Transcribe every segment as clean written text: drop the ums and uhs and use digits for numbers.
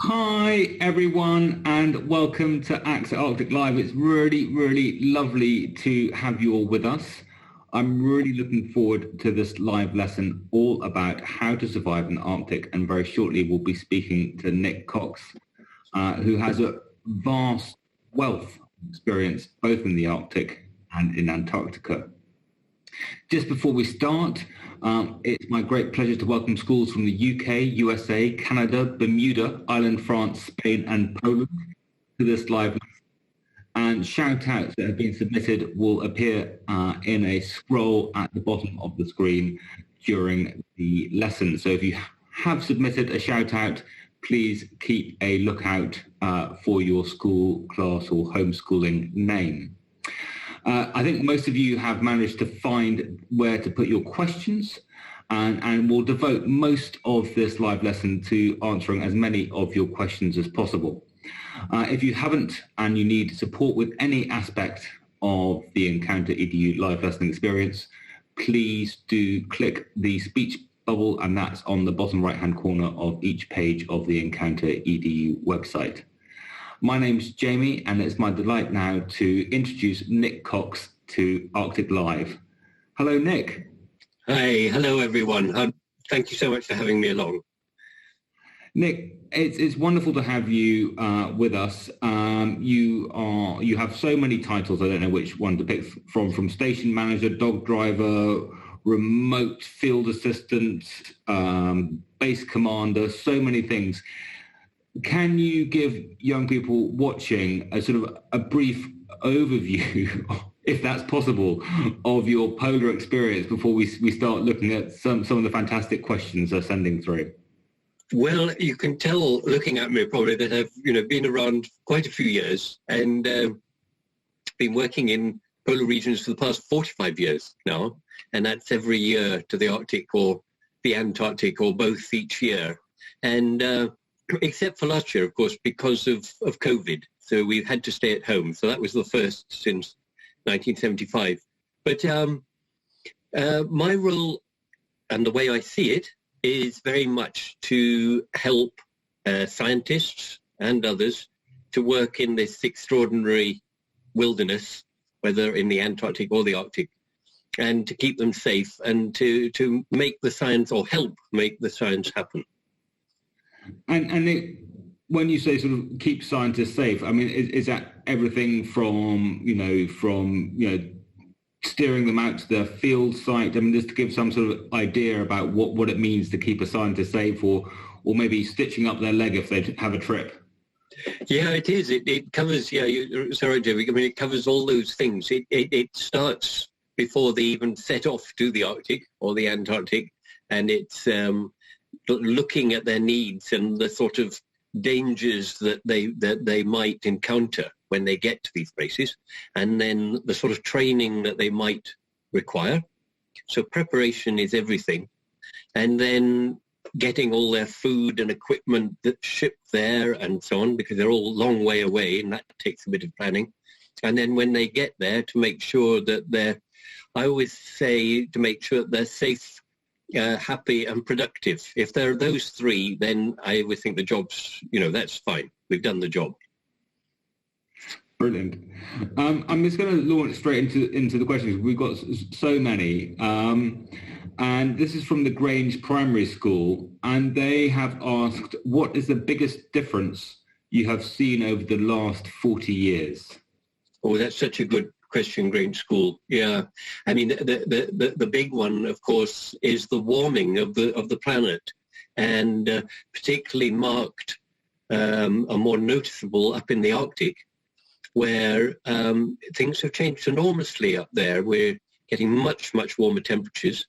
Hi everyone and welcome to AXA Arctic Live. It's really lovely to have you all with us. I'm really looking forward to this live lesson all about how to survive in the Arctic, and very shortly we'll be speaking to Nick Cox, who has a vast wealth of experience both in the Arctic and in Antarctica. Just before we start, it's my great pleasure to welcome schools from the UK, USA, Canada, Bermuda, Ireland, France, Spain and Poland to this live lesson. And shout-outs that have been submitted will appear in a scroll at the bottom of the screen during the lesson. So if you have submitted a shout-out, please keep a lookout for your school, class or homeschooling name. I think most of you have managed to find where to put your questions, and we'll devote most of this live lesson to answering as many of your questions as possible. If you haven't and you need support with any aspect of the Encounter EDU live lesson experience, please do click the speech bubble, and that's on the bottom right-hand corner of each page of the Encounter EDU website. My name's Jamie, and it's my delight now to introduce Nick Cox to Arctic Live. Hello, Nick. Hi, hello everyone. Thank you so much for having me along. Nick, it's wonderful to have you with us. You have so many titles. I don't know which one to pick from station manager, dog driver, remote field assistant, base commander, so many things. Can you give young people watching a sort of a brief overview, if that's possible, of your polar experience before we start looking at some of the fantastic questions they're sending through? Well, you can tell looking at me probably that I've been around quite a few years and been working in polar regions for the past 45 years now, and that's every year to the Arctic or the Antarctic or both each year. And except for last year, of course, because of COVID. So we've had to stay at home. So that was the first since 1975. But my role and the way I see it is very much to help scientists and others to work in this extraordinary wilderness, whether in the Antarctic or the Arctic, and to keep them safe and to make the science or help make the science happen. And when you say sort of keep scientists safe, I mean, is that everything from steering them out to their field site? I mean, just to give some sort of idea about what it means to keep a scientist safe, or maybe stitching up their leg if they have a trip. Yeah, it is. It covers. Yeah, sorry, Jerry. I mean, it covers all those things. It starts before they even set off to the Arctic or the Antarctic, and it's looking at their needs and the sort of dangers that they might encounter when they get to these places, and then the sort of training that they might require. So preparation is everything. And then getting all their food and equipment that's shipped there and so on, because they're all a long way away, and that takes a bit of planning. And then when they get there, to make sure that I always say to make sure that they're safe, happy and productive. If there are those three, then I would think the job's, that's fine. We've done the job. Brilliant. I'm just going to launch straight into the questions. We've got so many. And this is from the Grange Primary School. And they have asked, what is the biggest difference you have seen over the last 40 years? Oh, that's such a good question, Grange School. Yeah, I mean the big one, of course, is the warming of the planet, and particularly marked or more noticeable up in the Arctic, where things have changed enormously up there. We're getting much warmer temperatures.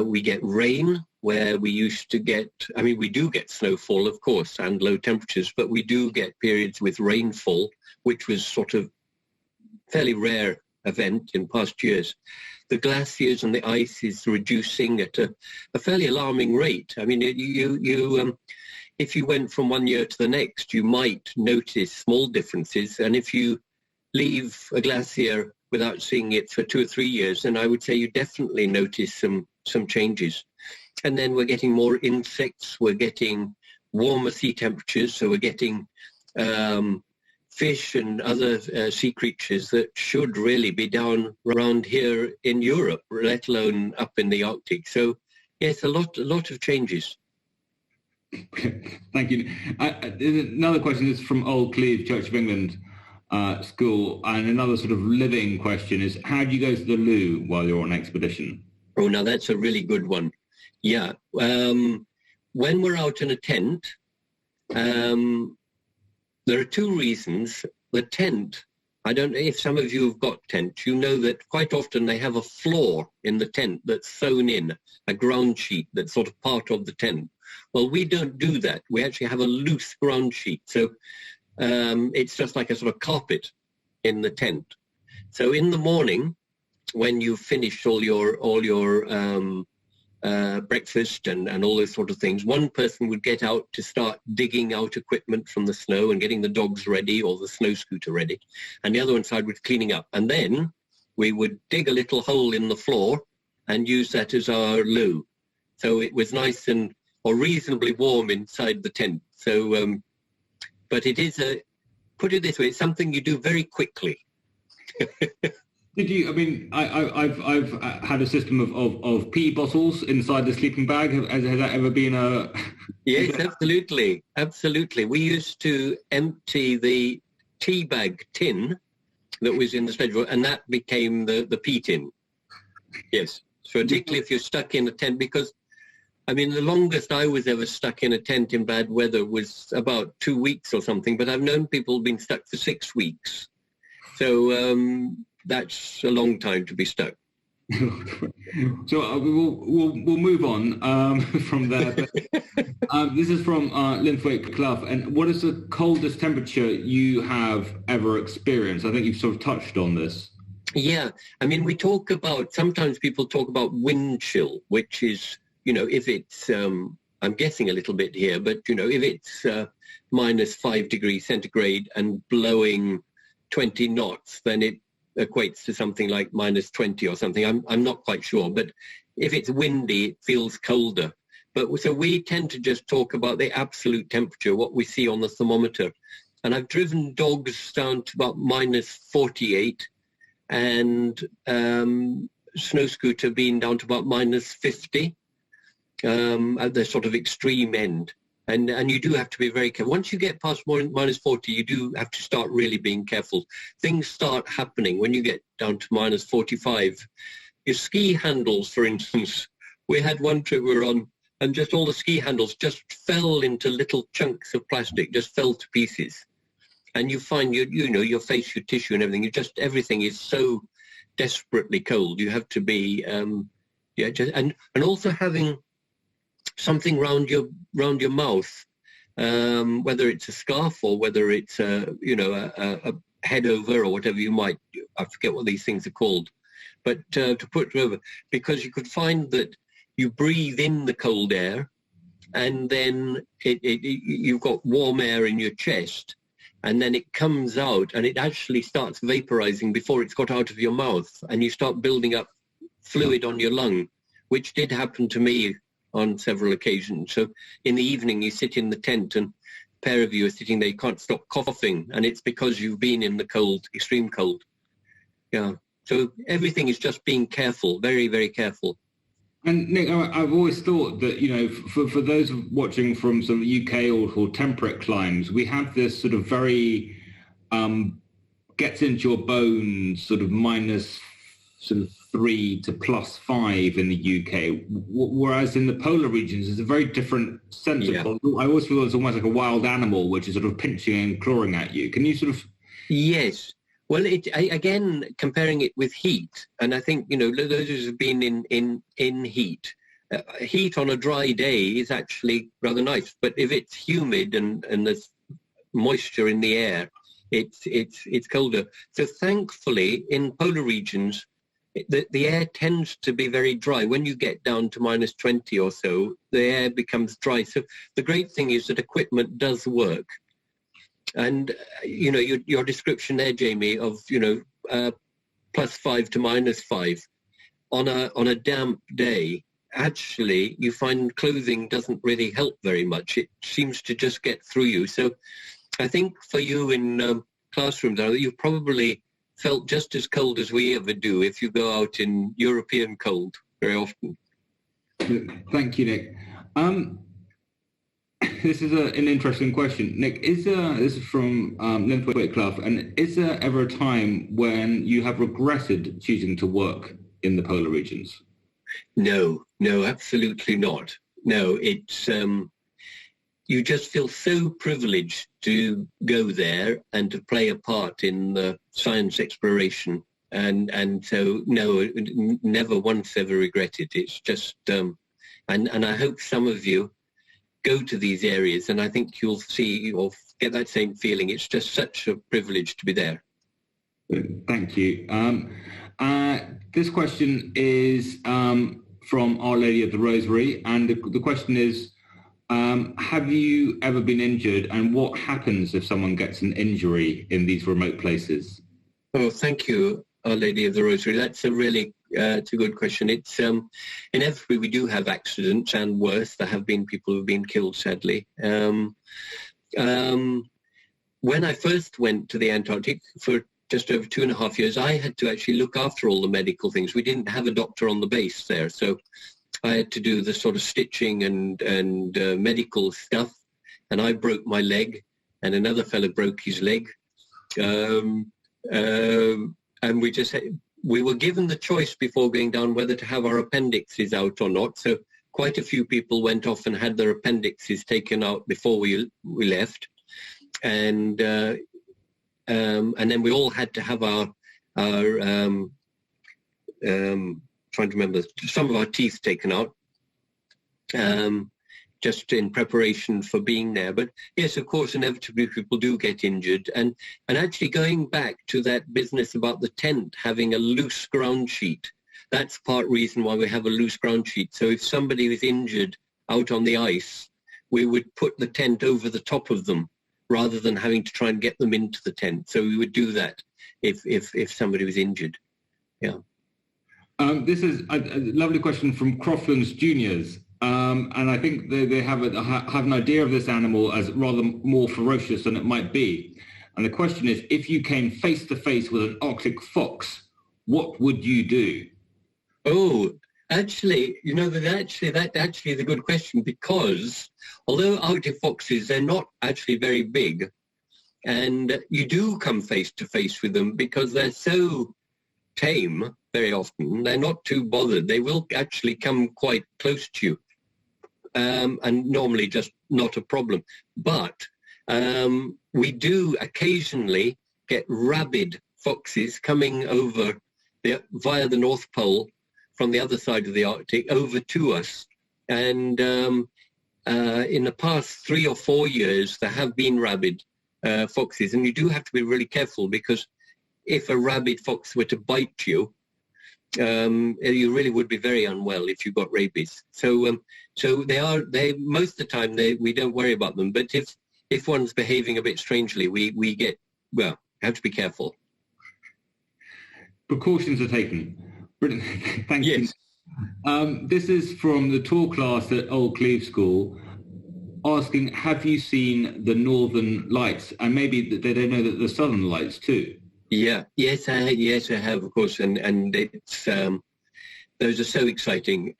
We get rain where we used to get. I mean, we do get snowfall, of course, and low temperatures, but we do get periods with rainfall, which was sort of fairly rare event in past years. The glaciers and the ice is reducing at a fairly alarming rate. I mean, if you went from one year to the next, you might notice small differences. And if you leave a glacier without seeing it for 2 or 3 years, then I would say you definitely notice some changes. And then we're getting more insects, we're getting warmer sea temperatures, so we're getting fish and other sea creatures that should really be down around here in Europe, let alone up in the Arctic. So yes, a lot of changes. Thank you. Another question is from Old Cleve, Church of England School, and another sort of living question is, how do you go to the loo while you're on expedition? Oh, now that's a really good one. Yeah. When we're out in a tent, there are two reasons. The tent, I don't know if some of you have got tents, you know that quite often they have a floor in the tent that's sewn in, a ground sheet that's sort of part of the tent. Well, we don't do that. We actually have a loose ground sheet. So it's just like a sort of carpet in the tent. So in the morning, when you've finished all your breakfast and all those sort of things, one person would get out to start digging out equipment from the snow and getting the dogs ready or the snow scooter ready, and the other one side was cleaning up. And then we would dig a little hole in the floor and use that as our loo. So it was nice and or reasonably warm inside the tent. So, but it is put it this way, it's something you do very quickly. Did you? I mean, I've had a system of pee bottles inside the sleeping bag. Has that ever been a? Yes, absolutely. We used to empty the tea bag tin that was in the sledge, and that became the pee tin. Yes, so particularly if you're stuck in a tent, because I mean, the longest I was ever stuck in a tent in bad weather was about 2 weeks or something, but I've known people being stuck for 6 weeks. So that's a long time to be stuck. So we'll move on from there. But, this is from Linthwaite Clough. And what is the coldest temperature you have ever experienced? I think you've sort of touched on this. Yeah, I mean, sometimes people talk about wind chill, which is, if it's, I'm guessing a little bit here, but, if it's minus 5 degrees centigrade and blowing 20 knots, then it equates to something like minus 20 or something. I'm not quite sure, but if it's windy, it feels colder. But so we tend to just talk about the absolute temperature, what we see on the thermometer. And I've driven dogs down to about minus 48 and snow scooter being down to about minus 50 at the sort of extreme end. And you do have to be very careful. Once you get past minus 40, you do have to start really being careful. Things start happening when you get down to minus 45. Your ski handles, for instance, we had one trip we were on, and just all the ski handles just fell into little chunks of plastic, just fell to pieces. And you find, your face, your tissue and everything, everything is so desperately cold. You have to be, and also having something round your mouth, whether it's a scarf or whether it's a head over or whatever I forget what these things are called, but to put it over, because you could find that you breathe in the cold air and then you've got warm air in your chest, and then it comes out and it actually starts vaporizing before it's got out of your mouth, and you start building up fluid on your lung, which did happen to me on several occasions. So in the evening, you sit in the tent and a pair of you are sitting there, you can't stop coughing, and it's because you've been in the cold, extreme cold. Yeah. So everything is just being careful, very, very careful. And Nick, I've always thought that, for those watching from some UK or temperate climes, we have this sort of very gets into your bones sort of minus sort of 3 to plus 5 in the UK, whereas in the polar regions there's a very different sense of cold. I always feel it's almost like a wild animal which is sort of pinching and clawing at you. Can you sort of? Yes. Well, again, comparing it with heat, and I think, those who have been in heat, heat on a dry day is actually rather nice. But if it's humid and there's moisture in the air, it's colder. So thankfully, in polar regions, the air tends to be very dry. When you get down to minus 20 or so, the air becomes dry. So the great thing is that equipment does work. And, your description there, Jamie, of, plus 5 to minus 5, on a damp day, actually you find clothing doesn't really help very much. It seems to just get through you. So I think for you in classrooms, you probably felt just as cold as we ever do if you go out in European cold very often. Thank you, Nick. This is an interesting question. Nick, this is from Linford Whitclough, and is there ever a time when you have regretted choosing to work in the polar regions? No, absolutely not. No, it's you just feel so privileged to go there and to play a part in the science exploration. And so, no, never once ever regretted. It's just, and I hope some of you go to these areas, and I think you'll see or get that same feeling. It's just such a privilege to be there. Thank you. This question is from Our Lady of the Rosary, and the question is, have you ever been injured, and what happens if someone gets an injury in these remote places? Oh, thank you, Our Lady of the Rosary. That's a really it's a good question. It's inevitably we do have accidents, and worse, there have been people who've been killed, sadly. When I first went to the Antarctic for just over 2.5 years, I had to actually look after all the medical things. We didn't have a doctor on the base there, so I had to do the sort of stitching and medical stuff, and I broke my leg, and another fellow broke his leg, and we were given the choice before going down whether to have our appendixes out or not. So quite a few people went off and had their appendixes taken out before we left, and then we all had to have our trying to remember, some of our teeth taken out, just in preparation for being there. But yes, of course, inevitably people do get injured. And actually going back to that business about the tent having a loose ground sheet, that's part reason why we have a loose ground sheet. So if somebody was injured out on the ice, we would put the tent over the top of them rather than having to try and get them into the tent. So we would do that if somebody was injured. Yeah. This is a lovely question from Croftlands Juniors, and I think they have an idea of this animal as rather more ferocious than it might be. And the question is, if you came face to face with an Arctic fox, what would you do? Oh, actually, that's a good question, because although Arctic foxes, they're not actually very big, and you do come face to face with them because they're so tame. Very often they're not too bothered. They will actually come quite close to you, and normally just not a problem. But we do occasionally get rabid foxes coming over via the North Pole from the other side of the Arctic over to us. And in the past 3 or 4 years, there have been rabid foxes, and you do have to be really careful, because if a rabid fox were to bite you, you really would be very unwell if you got rabies. So they most of the time we don't worry about them. But if one's behaving a bit strangely, we have to be careful. Precautions are taken. Brilliant. Thank you. This is from the tour class at Old Cleve School, asking, have you seen the Northern Lights? And maybe they don't know that the Southern Lights too. Yeah, yes, I have, of course, and it's those are so exciting.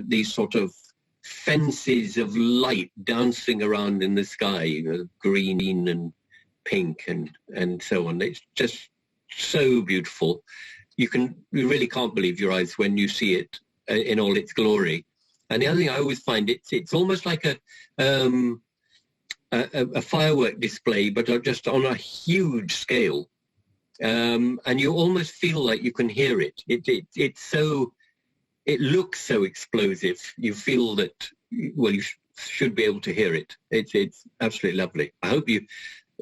These sort of fences of light dancing around in the sky, green and pink and so on. It's just so beautiful. You really can't believe your eyes when you see it in all its glory. And the other thing I always find, it's almost like a firework display, but just on a huge scale. And you almost feel like you can hear it. It looks so explosive. You feel that, well, you should be able to hear it. It's absolutely lovely.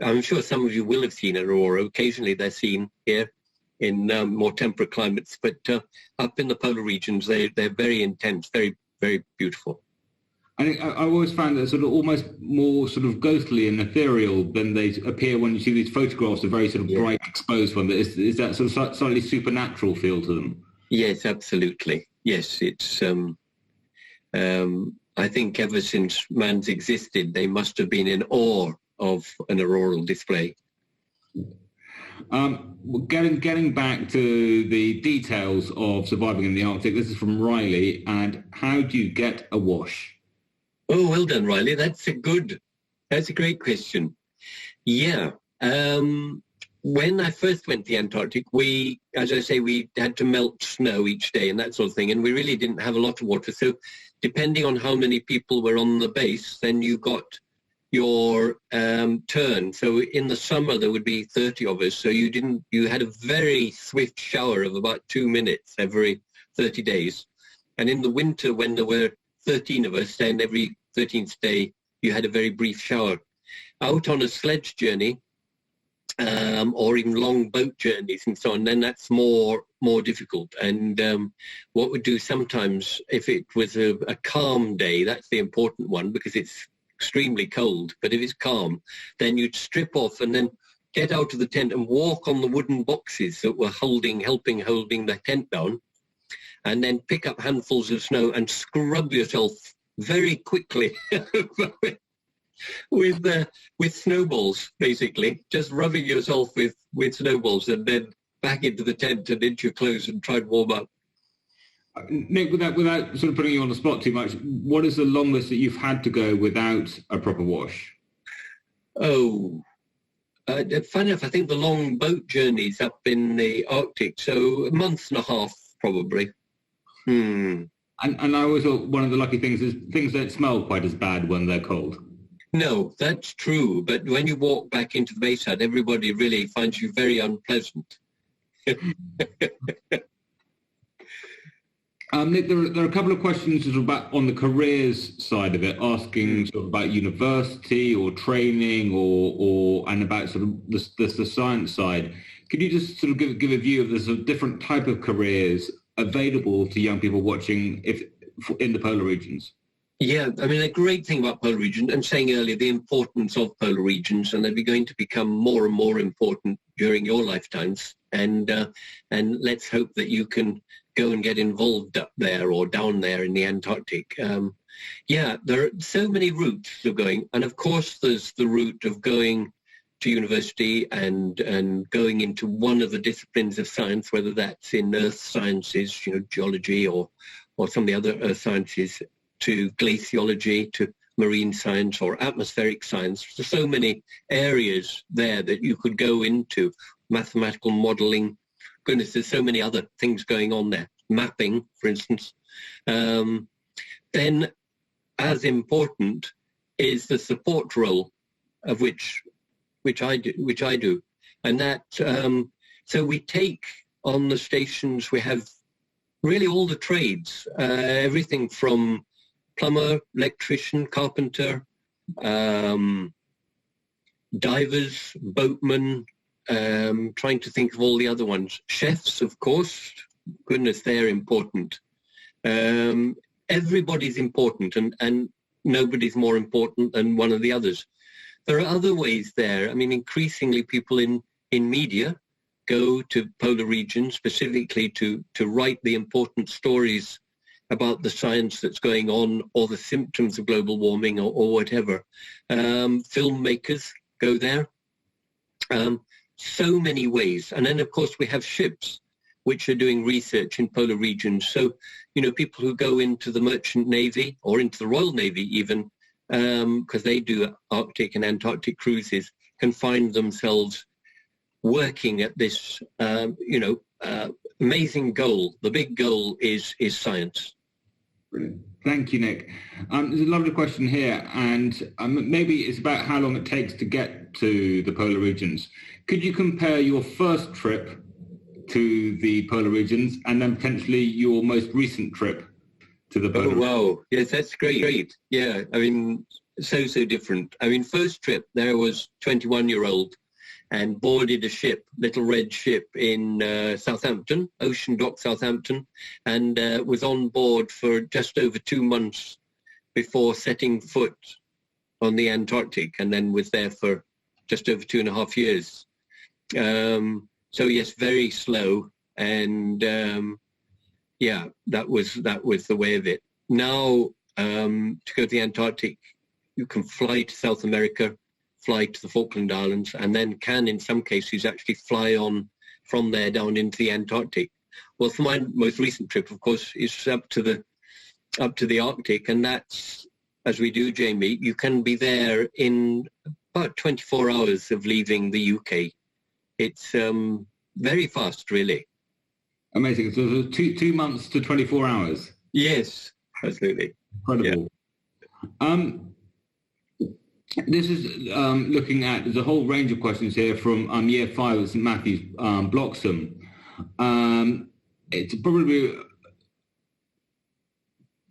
I'm sure some of you will have seen an aurora. Occasionally they're seen here in more temperate climates, but up in the polar regions, they're very intense, very, very beautiful. I think I always found that sort of almost more sort of ghostly and ethereal than they appear when you see these photographs, a very sort of bright, exposed one. Is that sort of slightly supernatural feel to them? Yes, absolutely. Yes, it's I think ever since man's existed, they must have been in awe of an auroral display. Getting back to the details of surviving in the Arctic, this is from Riley. And how do you get a wash? Oh, well done, Riley. That's a great question. Yeah. When I first went to the Antarctic, we had to melt snow each day and that sort of thing, and we really didn't have a lot of water. So depending on how many people were on the base, then you got your turn. So in the summer, there would be 30 of us. So you had a very swift shower of about 2 minutes every 30 days. And in the winter, when there were 13 of us, then every 13th day, you had a very brief shower. Out on a sledge journey, or even long boat journeys and so on, then that's more difficult. And what we do sometimes, if it was a calm day, that's the important one because it's extremely cold, but if it's calm, then you'd strip off and then get out of the tent and walk on the wooden boxes that were holding the tent down, and then pick up handfuls of snow and scrub yourself very quickly with snowballs, basically, just rubbing yourself with snowballs, and then back into the tent and into your clothes and try and warm up. Nick, without sort of putting you on the spot too much, what is the longest that you've had to go without a proper wash? Oh, funny enough, I think the long boat journeys up in the Arctic, so a month and a half probably. And I always thought one of the lucky things is things don't smell quite as bad when they're cold. No, that's true. But when you walk back into the base hut, everybody really finds you very unpleasant. Nick, there are a couple of questions sort of about on the careers side of it, asking sort of about university or training or and about sort of the science side. Could you just sort of give a view of the sort of different type of careers available to young people watching in the polar regions? Yeah, I mean, a great thing about polar regions, and saying earlier, the importance of polar regions, and they're going to become more and more important during your lifetimes. And let's hope that you can go and get involved up there or down there in the Antarctic. Yeah, there are so many routes of going. And of course, there's the route of going to university and going into one of the disciplines of science, whether that's in earth sciences, geology or some of the other earth sciences, to glaciology, to marine science or atmospheric science. There's so many areas there that you could go into, mathematical modeling. Goodness, there's so many other things going on there. Mapping, for instance. Then, as important is the support role, of which I do, and that. So we take on the stations. We have really all the trades, everything from plumber, electrician, carpenter, divers, boatmen. Trying to think of all the other ones. Chefs, of course. Goodness, they're important. Everybody's important, and nobody's more important than one of the others. There are other ways there. I mean, increasingly people in media go to polar regions specifically to write the important stories about the science that's going on or the symptoms of global warming or whatever. Filmmakers go there. So many ways. And then, of course, we have ships which are doing research in polar regions. So, people who go into the Merchant Navy or into the Royal Navy even, because they do Arctic and Antarctic cruises, can find themselves working at this, amazing goal. The big goal is science. Brilliant. Thank you, Nick. There's a lovely question here, and maybe it's about how long it takes to get to the polar regions. Could you compare your first trip to the polar regions and then potentially your most recent trip to the polar regions? Oh, wow. Yes, that's great. Yeah, I mean, so different. I mean, first trip, there was 21-year-old and boarded a ship, little red ship in Southampton, Ocean Dock, Southampton, and was on board for just over 2 months before setting foot on the Antarctic, and then was there for just over 2.5 years. So yes, very slow, and that was the way of it. Now, to go to the Antarctic, you can fly to South America, fly to the Falkland Islands, and then can, in some cases, actually fly on from there down into the Antarctic. Well, for my most recent trip, of course, is up to the Arctic, and that's, as we do, Jamie, you can be there in about 24 hours of leaving the UK. It's very fast, really. Amazing. So 2 months to 24 hours. Yes, absolutely. Incredible. Yeah. This is looking at, there's a whole range of questions here from Year 5 at St Matthew's, Bloxham. It's probably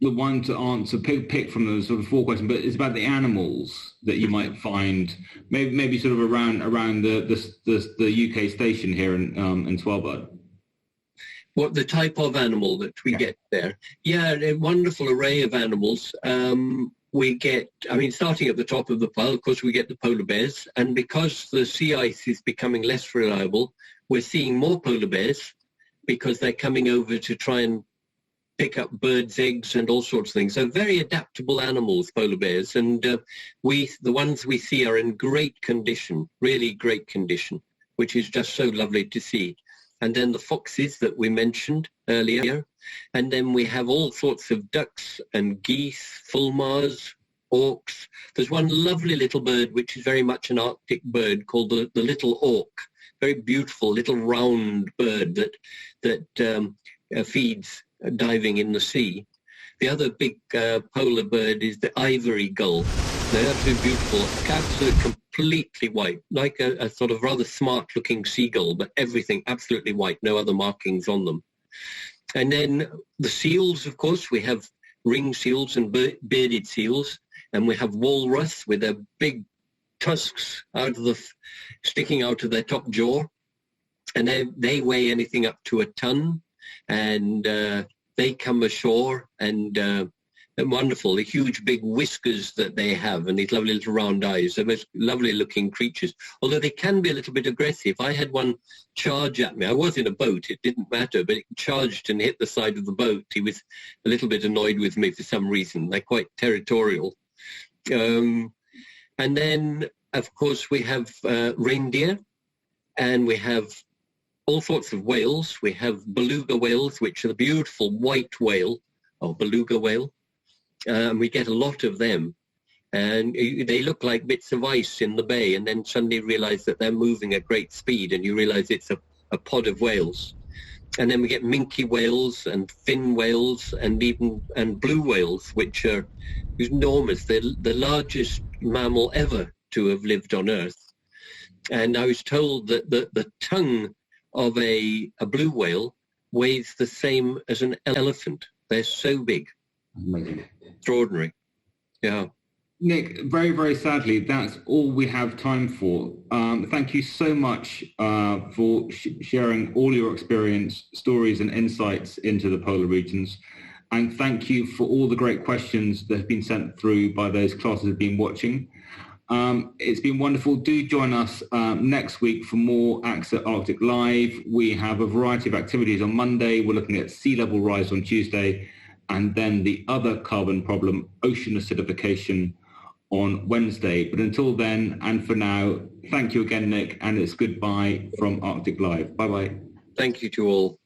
the one to answer, pick from the sort of 4 questions, but it's about the animals that you might find, maybe sort of around the UK station here in Svalbard. What the type of animal that we get there? Yeah, a wonderful array of animals. We get, starting at the top of the pile, of course, we get the polar bears. And because the sea ice is becoming less reliable, we're seeing more polar bears because they're coming over to try and pick up birds' eggs and all sorts of things. So very adaptable animals, polar bears. And the ones we see are in great condition, really great condition, which is just so lovely to see. And then the foxes that we mentioned earlier. And then we have all sorts of ducks and geese, fulmars, auks. There's one lovely little bird, which is very much an Arctic bird, called the little auk. Very beautiful little round bird that feeds diving in the sea. The other big polar bird is the ivory gull. They're absolutely beautiful, absolutely completely white, like a sort of rather smart-looking seagull, but everything absolutely white, no other markings on them. And then the seals, of course, we have ring seals and bearded seals, and we have walrus with their big tusks sticking out of their top jaw, and they weigh anything up to a ton, and they come ashore, and wonderful, the huge big whiskers that they have and these lovely little round eyes. They're most lovely looking creatures, although they can be a little bit aggressive. I had one charge at me. I was in a boat, it didn't matter, but it charged and hit the side of the boat. He was a little bit annoyed with me for some reason. They're quite territorial. And then, of course, we have reindeer, and we have all sorts of whales. We have beluga whales, which are the beautiful white whale, or beluga whale. We get a lot of them, and they look like bits of ice in the bay, and then suddenly realize that they're moving at great speed, and you realize it's a pod of whales. And then we get minke whales and fin whales and blue whales, which are enormous. They're the largest mammal ever to have lived on Earth. And I was told that the tongue of a blue whale weighs the same as an elephant. They're so big. Amazing. Extraordinary. Yeah. Nick, very, very sadly, that's all we have time for. Thank you so much for sharing all your experience, stories and insights into the polar regions. And thank you for all the great questions that have been sent through by those classes who have been watching. It's been wonderful. Do join us next week for more AXA Arctic Live. We have a variety of activities on Monday. We're looking at sea level rise on Tuesday, and then the other carbon problem, ocean acidification, on Wednesday. But until then, and for now, thank you again, Nick, and it's goodbye from Arctic Live. Bye-bye. Thank you to all.